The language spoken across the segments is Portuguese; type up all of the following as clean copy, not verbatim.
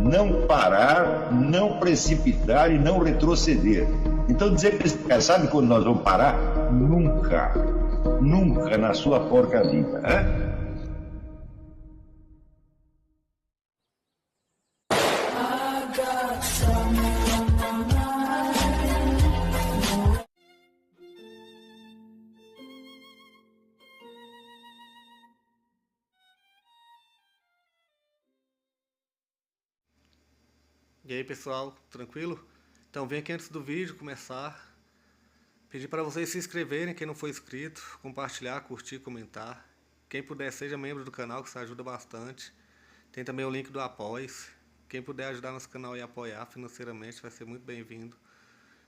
não parar, não precipitar e não retroceder. Então dizer para esse cara, sabe quando nós vamos parar? Nunca. Nunca na sua porca vida. Né? E aí pessoal, tranquilo? Então vem aqui antes do vídeo começar, pedir para vocês se inscreverem, quem não for inscrito, compartilhar, curtir, comentar. Quem puder seja membro do canal, que isso ajuda bastante. Tem também o link do Apoia-se. Quem puder ajudar nosso canal e apoiar financeiramente vai ser muito bem-vindo.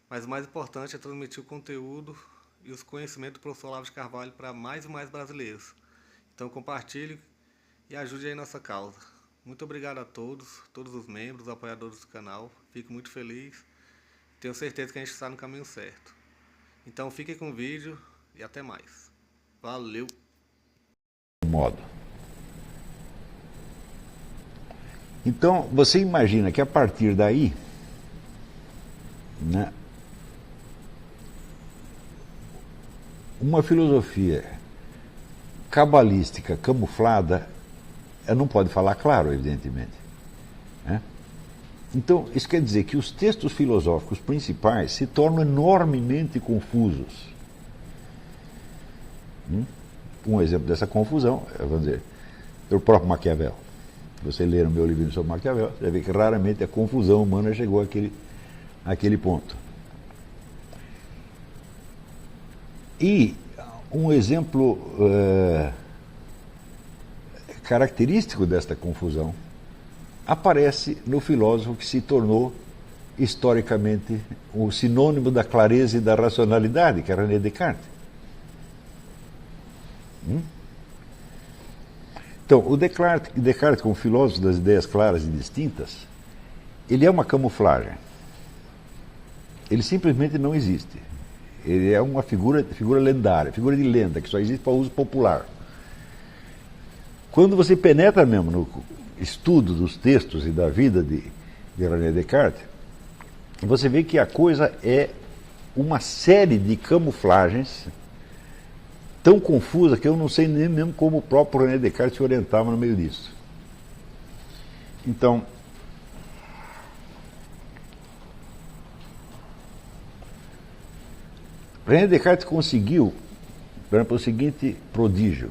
Mas o mais importante é transmitir o conteúdo e os conhecimentos do professor Olavo de Carvalho para mais e mais brasileiros. Então compartilhe e ajude aí nossa causa. Muito obrigado a todos os membros, apoiadores do canal. Fico muito feliz. Tenho certeza que a gente está no caminho certo. Então fiquem com o vídeo e até mais. Valeu! Modo. Então, você imagina que a partir daí, né, uma filosofia cabalística camuflada, não pode falar claro, evidentemente. Né? Então, isso quer dizer que os textos filosóficos principais se tornam enormemente confusos. Um exemplo dessa confusão, vamos dizer, é o próprio Maquiavel. Se você ler o meu livro sobre Maquiavel, você vai ver que raramente a confusão humana chegou àquele ponto. E um exemplo característico desta confusão aparece no filósofo que se tornou historicamente o sinônimo da clareza e da racionalidade, que é René Descartes. Então, o Descartes, como filósofo das ideias claras e distintas, ele é uma camuflagem. Ele simplesmente não existe. Ele é uma figura lendária, figura de lenda, que só existe para uso popular. Quando você penetra mesmo no estudo dos textos e da vida de René Descartes, você vê que a coisa é uma série de camuflagens tão confusa que eu não sei nem mesmo como o próprio René Descartes se orientava no meio disso. Então, René Descartes conseguiu, por exemplo, o seguinte prodígio.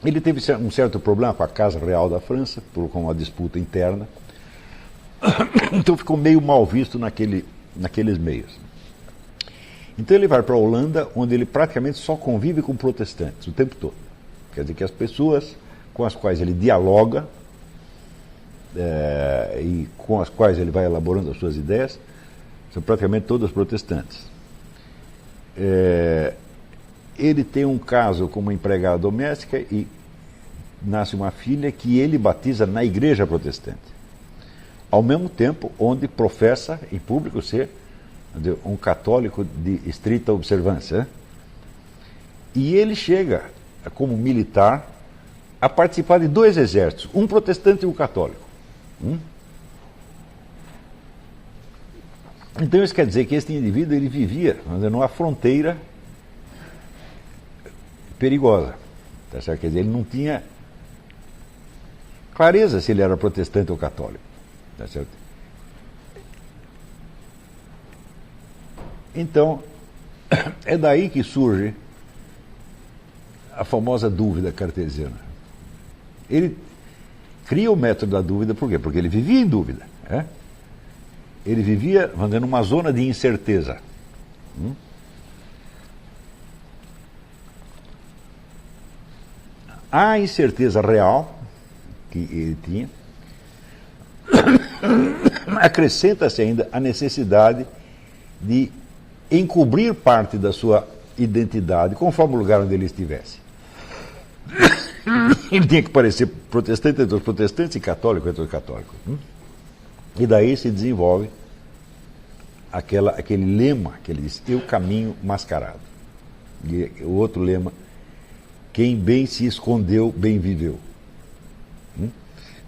Ele teve um certo problema com a Casa Real da França, por uma disputa interna, então ficou meio mal visto naqueles meios. Então ele vai para a Holanda, onde ele praticamente só convive com protestantes o tempo todo. Quer dizer que as pessoas com as quais ele dialoga e com as quais ele vai elaborando as suas ideias são praticamente todas protestantes. Ele tem um caso com uma empregada doméstica e nasce uma filha que ele batiza na igreja protestante. Ao mesmo tempo, onde professa em público ser um católico de estrita observância. E ele chega, como militar, a participar de dois exércitos, um protestante e um católico. Então isso quer dizer que este indivíduo ele vivia numa fronteira perigosa. Tá certo? Quer dizer, ele não tinha clareza se ele era protestante ou católico. Tá certo? Então, é daí que surge a famosa dúvida cartesiana. Ele cria o método da dúvida, por quê? Porque ele vivia em dúvida. Ele vivia, numa zona de incerteza. A incerteza real que ele tinha acrescenta-se ainda a necessidade de encobrir parte da sua identidade conforme o lugar onde ele estivesse. Ele tinha que parecer protestante entre os protestantes e católico entre os católicos. E daí se desenvolve aquele lema que ele diz, eu caminho mascarado. E o outro lema, quem bem se escondeu, bem viveu.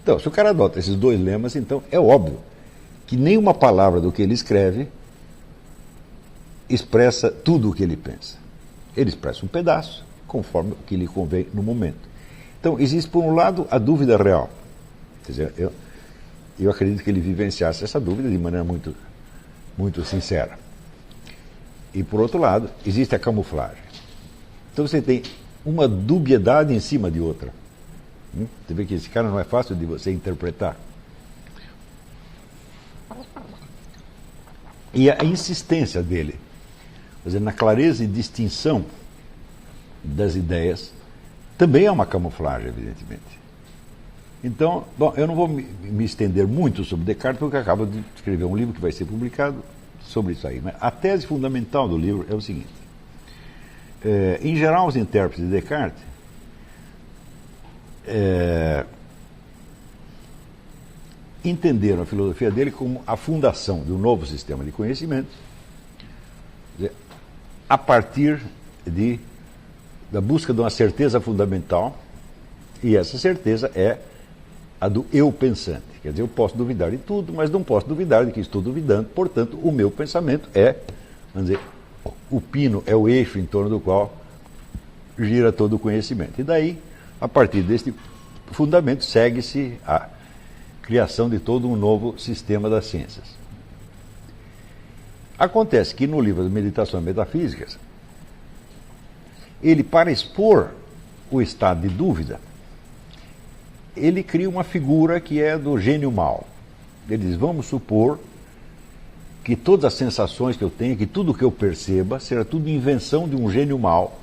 Então, se o cara adota esses dois lemas, então é óbvio que nenhuma palavra do que ele escreve expressa tudo o que ele pensa. Ele expressa um pedaço, conforme o que lhe convém no momento. Então, existe, por um lado, a dúvida real. Quer dizer, eu acredito que ele vivenciasse essa dúvida de maneira muito, muito sincera. E, por outro lado, existe a camuflagem. Então, você tem uma dubiedade em cima de outra. Você vê que esse cara não é fácil de você interpretar. E a insistência dele, quer dizer, na clareza e distinção das ideias, também é uma camuflagem, evidentemente. Então, bom, eu não vou me estender muito sobre Descartes, porque eu acabo de escrever um livro que vai ser publicado sobre isso aí. Mas a tese fundamental do livro é o seguinte. Em geral, os intérpretes de Descartes entenderam a filosofia dele como a fundação de um novo sistema de conhecimento, a partir da busca de uma certeza fundamental, e essa certeza é a do eu pensante. Quer dizer, eu posso duvidar de tudo, mas não posso duvidar de que estou duvidando, portanto, o meu pensamento é, vamos dizer, o pino é o eixo em torno do qual gira todo o conhecimento. E daí, a partir deste fundamento, segue-se a criação de todo um novo sistema das ciências. Acontece que no livro das Meditações Metafísicas, ele, para expor o estado de dúvida, ele cria uma figura que é do gênio mau. Ele diz, vamos supor que todas as sensações que eu tenho, que tudo que eu perceba, será tudo invenção de um gênio mau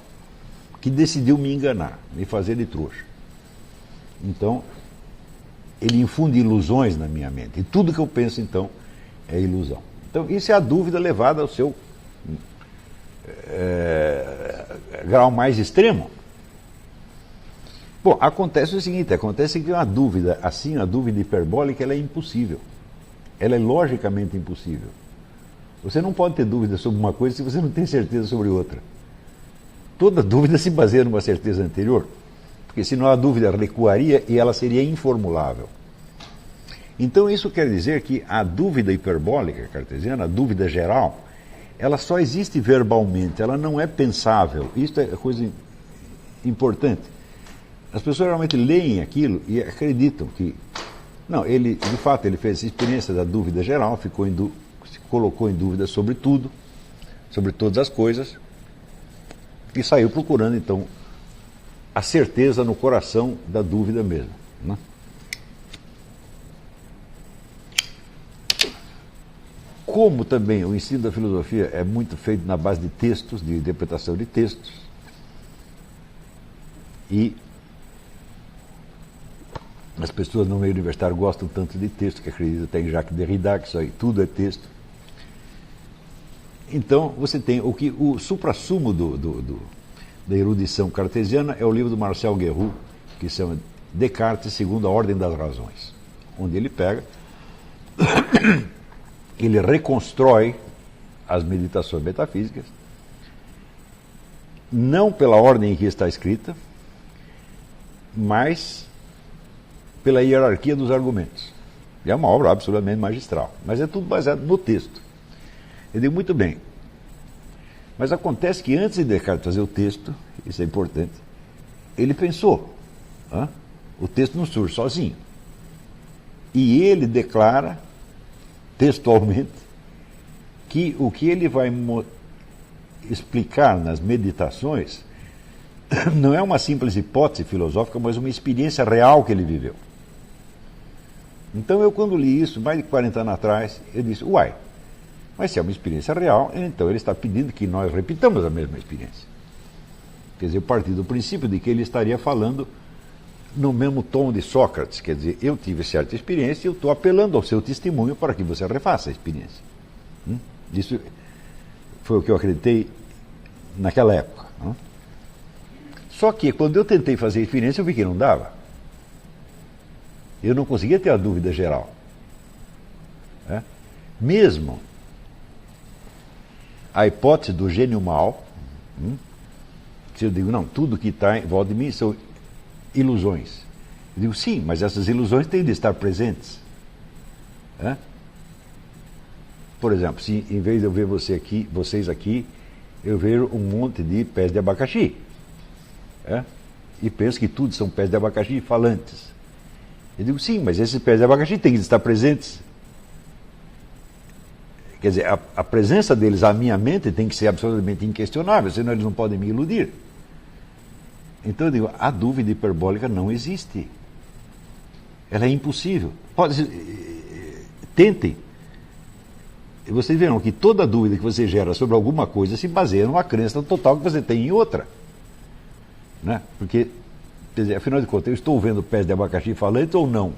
que decidiu me enganar, me fazer de trouxa. Então, ele infunde ilusões na minha mente. E tudo que eu penso, então, é ilusão. Então, isso é a dúvida levada ao seu grau mais extremo. Bom, acontece o seguinte, acontece que uma dúvida assim, a dúvida hiperbólica, ela é impossível. Ela é logicamente impossível. Você não pode ter dúvida sobre uma coisa se você não tem certeza sobre outra. Toda dúvida se baseia numa certeza anterior, porque senão a dúvida recuaria e ela seria informulável. Então isso quer dizer que a dúvida hiperbólica cartesiana, a dúvida geral, ela só existe verbalmente, ela não é pensável. Isso é coisa importante. As pessoas realmente leem aquilo e acreditam que... Não, ele, de fato, ele fez essa experiência da dúvida geral, se colocou em dúvida sobre tudo, sobre todas as coisas, e saiu procurando, então, a certeza no coração da dúvida mesmo. Né? Como também o ensino da filosofia é muito feito na base de textos, de interpretação de textos, e as pessoas no meio universitário gostam tanto de texto, que acreditam até em Jacques Derrida, que isso aí tudo é texto. Então, você tem o suprassumo da erudição cartesiana é o livro do Marcel Guerroux, que se chama Descartes segundo a Ordem das Razões, onde ele pega, ele reconstrói as meditações metafísicas, não pela ordem em que está escrita, mas pela hierarquia dos argumentos. E é uma obra absolutamente magistral, mas é tudo baseado no texto. Eu digo, muito bem, mas acontece que antes de Descartes fazer o texto, isso é importante, ele pensou. O texto não surge sozinho. E ele declara, textualmente, que o que ele vai explicar nas meditações não é uma simples hipótese filosófica, mas uma experiência real que ele viveu. Então eu, quando li isso, mais de 40 anos atrás, eu disse, uai, mas se é uma experiência real, então ele está pedindo que nós repitamos a mesma experiência. Quer dizer, eu parti do princípio de que ele estaria falando no mesmo tom de Sócrates. Quer dizer, eu tive certa experiência e eu estou apelando ao seu testemunho para que você refaça a experiência. Isso foi o que eu acreditei naquela época. Só que, quando eu tentei fazer a experiência, eu vi que não dava. Eu não conseguia ter a dúvida geral. Mesmo a hipótese do gênio mau, se eu digo, não, tudo que está em volta de mim são ilusões. Eu digo, sim, mas essas ilusões têm de estar presentes. Por exemplo, se em vez de eu ver vocês aqui, eu vejo um monte de pés de abacaxi. E penso que tudo são pés de abacaxi falantes. Eu digo, sim, mas esses pés de abacaxi têm de estar presentes. Quer dizer, a presença deles à minha mente tem que ser absolutamente inquestionável, senão eles não podem me iludir. Então eu digo, a dúvida hiperbólica não existe. Ela é impossível. Tentem. E vocês verão que toda dúvida que você gera sobre alguma coisa se baseia numa crença total que você tem em outra. Né? Porque, quer dizer, afinal de contas, eu estou vendo pés de abacaxi falantes ou não?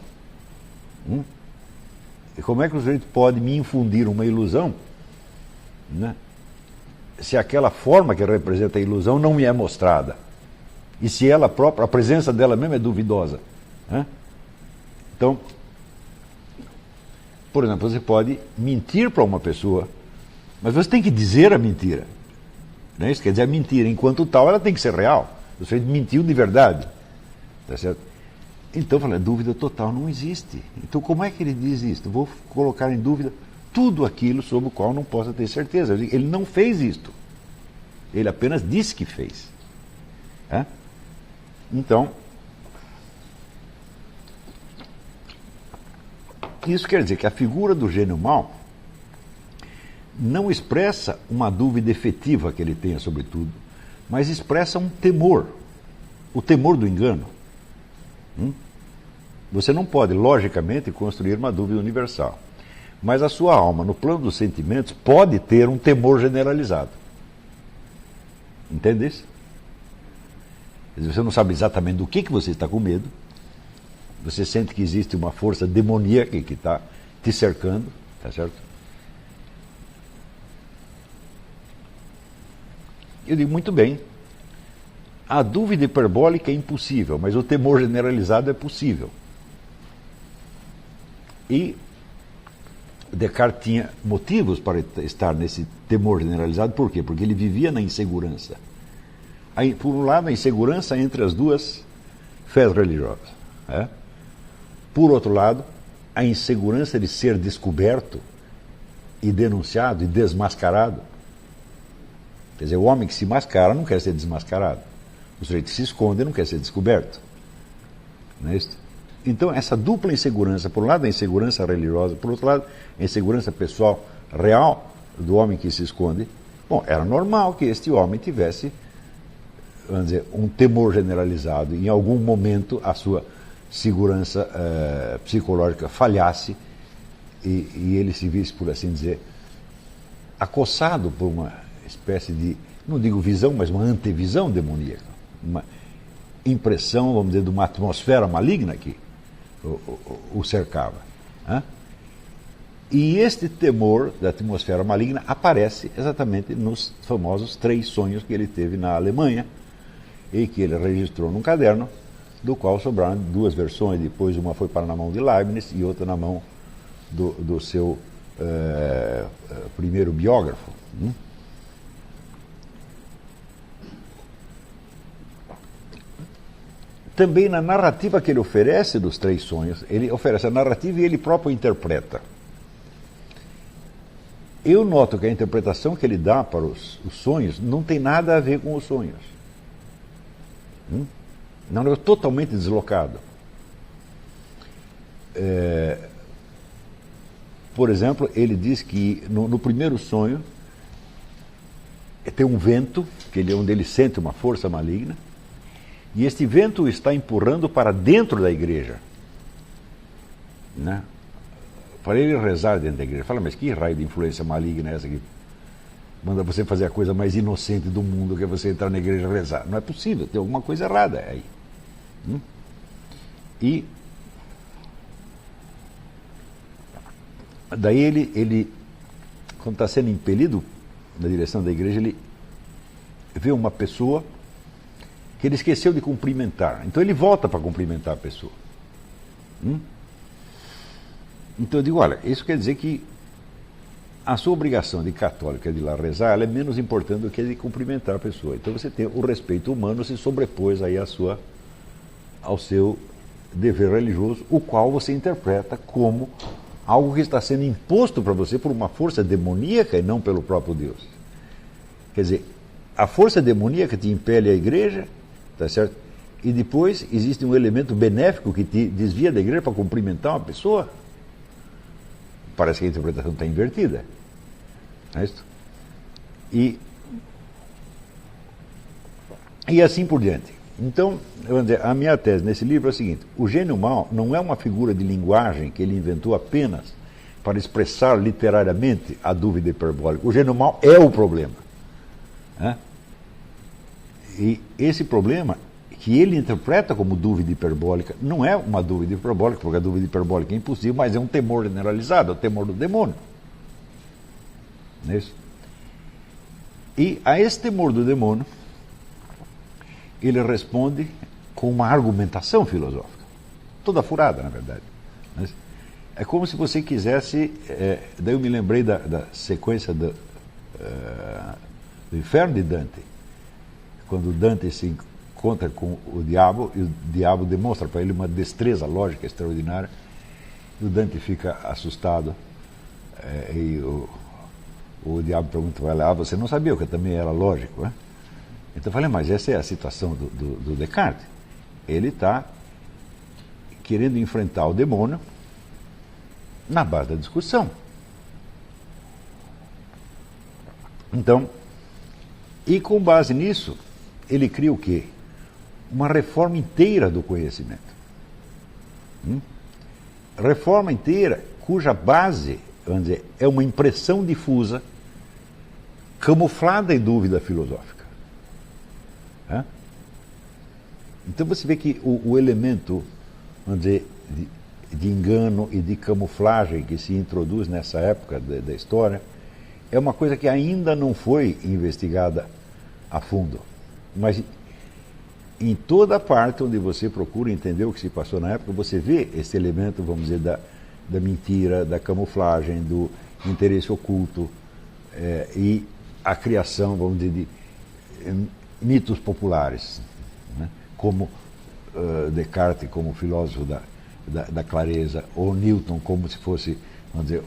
E como é que o sujeito pode me infundir uma ilusão, né, se aquela forma que representa a ilusão não me é mostrada? E se ela própria, a presença dela mesmo é duvidosa? Então, por exemplo, você pode mentir para uma pessoa, mas você tem que dizer a mentira. Não é isso? Quer dizer, a mentira, enquanto tal, ela tem que ser real. O sujeito mentiu de verdade. Tá certo? Então, eu falei, dúvida total não existe. Então, como é que ele diz isso? Vou colocar em dúvida tudo aquilo sobre o qual não possa ter certeza. Ele não fez isto. Ele apenas disse que fez. Então, isso quer dizer que a figura do gênio mau não expressa uma dúvida efetiva que ele tenha sobre tudo, mas expressa um temor, o temor do engano. Você não pode, logicamente, construir uma dúvida universal. Mas a sua alma, no plano dos sentimentos, pode ter um temor generalizado. Entende isso? Quer dizer, você não sabe exatamente do que você está com medo. Você sente que existe uma força demoníaca que está te cercando, tá certo? Eu digo, muito bem. A dúvida hiperbólica é impossível, mas o temor generalizado é possível. E Descartes tinha motivos para estar nesse temor generalizado. Por quê? Porque ele vivia na insegurança. Por um lado, a insegurança entre as duas fés religiosas. Por outro lado, a insegurança de ser descoberto e denunciado e desmascarado. Quer dizer, o homem que se mascara não quer ser desmascarado. O sujeito que se esconde não quer ser descoberto. Não é isso? Então, essa dupla insegurança, por um lado a insegurança religiosa, por outro lado a insegurança pessoal real do homem que se esconde, bom, era normal que este homem tivesse, vamos dizer, um temor generalizado. Em algum momento a sua segurança psicológica falhasse e ele se visse, por assim dizer, acossado por uma espécie de, não digo visão, mas uma antevisão demoníaca, uma impressão, vamos dizer, de uma atmosfera maligna que o cercava. E este temor da atmosfera maligna aparece exatamente nos famosos 3 sonhos que ele teve na Alemanha e que ele registrou num caderno, do qual sobraram 2 versões. Depois uma foi para na mão de Leibniz e outra na mão do seu primeiro biógrafo. Também na narrativa que ele oferece dos 3 sonhos, ele oferece a narrativa e ele próprio interpreta. Eu noto que a interpretação que ele dá para os sonhos não tem nada a ver com os sonhos. Não é totalmente deslocado. Por exemplo, ele diz que no primeiro sonho tem um vento, onde ele sente uma força maligna, e este vento o está empurrando para dentro da igreja. Né? Para ele rezar dentro da igreja. Fala, mas que raio de influência maligna é essa que manda você fazer a coisa mais inocente do mundo, que é você entrar na igreja e rezar? Não é possível, tem alguma coisa errada aí. E daí ele quando está sendo impelido na direção da igreja, ele vê uma pessoa que ele esqueceu de cumprimentar. Então ele volta para cumprimentar a pessoa. Então eu digo, olha, isso quer dizer que a sua obrigação de católica de ir lá rezar, ela é menos importante do que a de cumprimentar a pessoa. Então você tem o respeito humano se sobrepôs aí ao seu dever religioso, o qual você interpreta como algo que está sendo imposto para você por uma força demoníaca e não pelo próprio Deus. Quer dizer, a força demoníaca te impele à igreja, tá certo? E depois existe um elemento benéfico que te desvia da igreja para cumprimentar uma pessoa. Parece que a interpretação está invertida. Não é isso? E assim por diante. Então, a minha tese nesse livro é a seguinte: o gênio mau não é uma figura de linguagem que ele inventou apenas para expressar literariamente a dúvida hiperbólica. O gênio mau é o problema. Né? E esse problema, que ele interpreta como dúvida hiperbólica, não é uma dúvida hiperbólica, porque a dúvida hiperbólica é impossível, mas é um temor generalizado, é o temor do demônio. Não é isso? E a esse temor do demônio, ele responde com uma argumentação filosófica, toda furada, na verdade. É como se você quisesse... daí eu me lembrei da sequência do Inferno de Dante, quando Dante se encontra com o diabo, e o diabo demonstra para ele uma destreza lógica extraordinária, e o Dante fica assustado, e o diabo pergunta para ele: você não sabia que eu também era lógico, né? Então eu falei: mas essa é a situação do Descartes. Ele está querendo enfrentar o demônio na base da discussão. Então, e com base nisso, ele cria o quê? Uma reforma inteira do conhecimento. Reforma inteira cuja base, vamos dizer, é uma impressão difusa, camuflada em dúvida filosófica. Então você vê que o elemento, vamos dizer, de engano e de camuflagem que se introduz nessa época da história é uma coisa que ainda não foi investigada a fundo. Mas em toda parte onde você procura entender o que se passou na época, você vê esse elemento, vamos dizer, da mentira, da camuflagem, do interesse oculto, e a criação, vamos dizer, de mitos populares, né? Como Descartes como filósofo da clareza, ou Newton como se fosse, vamos dizer,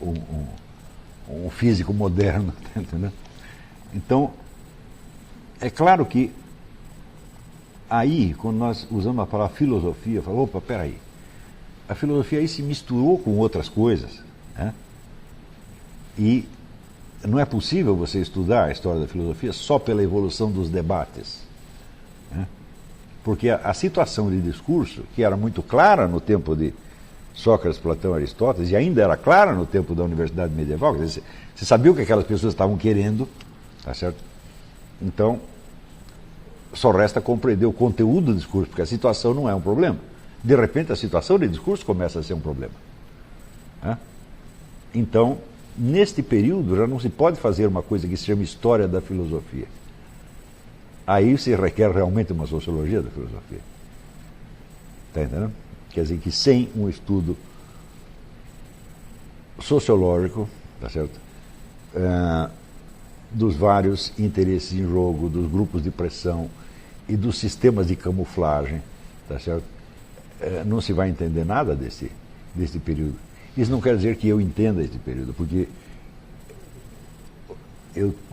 um físico moderno. Entendeu? Então, é claro que aí, quando nós usamos a palavra filosofia, fala: opa, peraí, a filosofia aí se misturou com outras coisas, né? E não é possível você estudar a história da filosofia só pela evolução dos debates, né? Porque a situação de discurso, que era muito clara no tempo de Sócrates, Platão, Aristóteles, e ainda era clara no tempo da Universidade Medieval, quer dizer, você sabia o que aquelas pessoas estavam querendo, tá certo? Então, só resta compreender o conteúdo do discurso, porque a situação não é um problema. De repente, a situação de discurso começa a ser um problema, né? Então, neste período, já não se pode fazer uma coisa que se chama história da filosofia. Aí se requer realmente uma sociologia da filosofia. Está entendendo? Quer dizer que sem um estudo sociológico, tá certo? Dos vários interesses em jogo, dos grupos de pressão e dos sistemas de camuflagem, tá certo? Não se vai entender nada desse período. Isso não quer dizer que eu entenda esse período, porque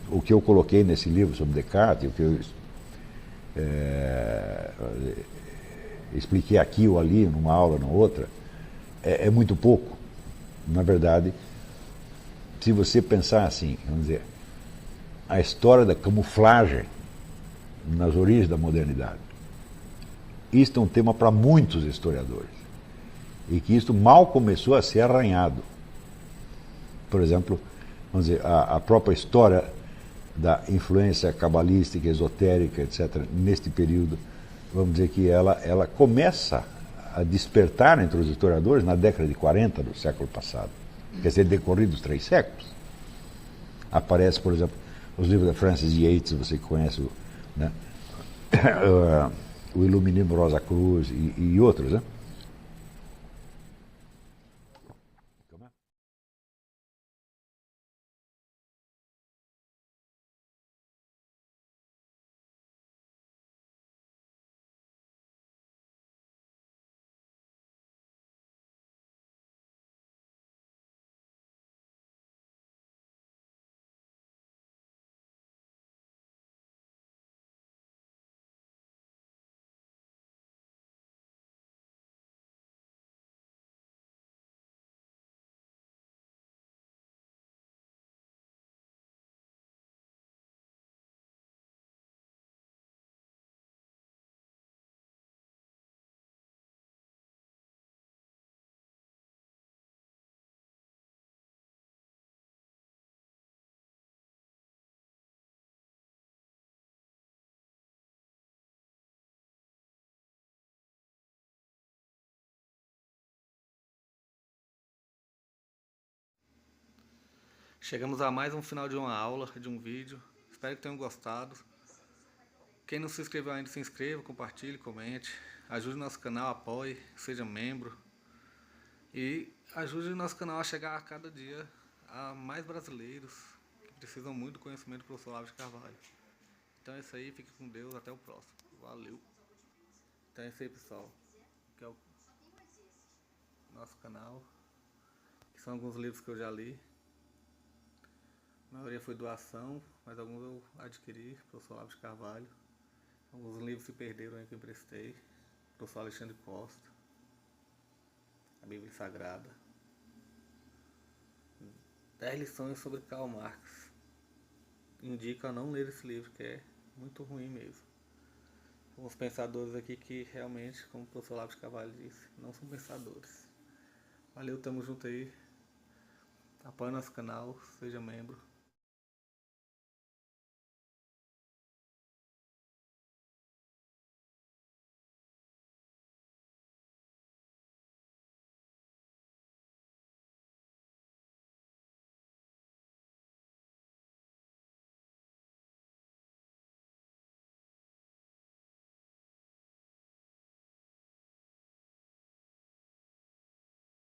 o que eu coloquei nesse livro sobre Descartes, o que eu expliquei aqui ou ali, numa aula, numa outra, é muito pouco. Na verdade, se você pensar assim, vamos dizer, a história da camuflagem nas origens da modernidade, isto é um tema para muitos historiadores, e que isto mal começou a ser arranhado. Por exemplo, vamos dizer, a própria história da influência cabalística, esotérica, etc., neste período, vamos dizer que ela começa a despertar entre os historiadores na década de 40 do século passado. Quer dizer, decorridos 3 séculos. Aparece, por exemplo, os livros da Frances Yates, você conhece, né? O Iluminismo Rosa Cruz e outros, né? Chegamos a mais um final de uma aula, de um vídeo. Espero que tenham gostado. Quem não se inscreveu ainda, se inscreva, compartilhe, comente. Ajude o nosso canal, apoie, seja membro. E ajude o nosso canal a chegar a cada dia a mais brasileiros que precisam muito do conhecimento do professor Olavo de Carvalho. Então é isso aí, fique com Deus, até o próximo. Valeu! Então é isso aí, pessoal. Que é o nosso canal. Que são alguns livros que eu já li. A maioria foi doação, mas alguns eu adquiri, professor Olavo de Carvalho. Alguns livros se perderam aí que eu emprestei. Professor Alexandre Costa. A Bíblia Sagrada. 10 lições sobre Karl Marx. Indico a não ler esse livro, que é muito ruim mesmo. Alguns pensadores aqui que realmente, como o professor Olavo de Carvalho disse, não são pensadores. Valeu, tamo junto aí. Apoie nosso canal, seja membro.